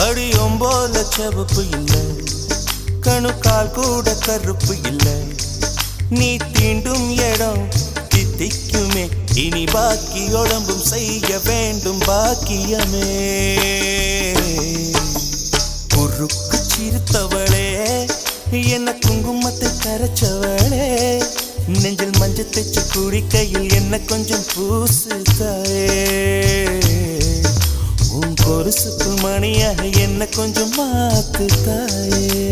அடியும் போல செவப்பு இல்லை, கணுக்கால் கூட கருப்பு இல்லை. நீ தீண்டும் இடம் தித்திக்குமே, இனி பாக்கி உடம்பும் செய்ய வேண்டும் பாக்கியமே. குறுக்கு சிரித்தவளே, என்ன குங்குமத்தை கரைச்சவளே, நெஞ்சில் மஞ்சள் தைச்சு குடிக்கையில் என்ன கொஞ்சம் பூசு தாயே. உன் கொலுசுக்கு மணியாக என்ன கொஞ்சம் மாத்து தாயே.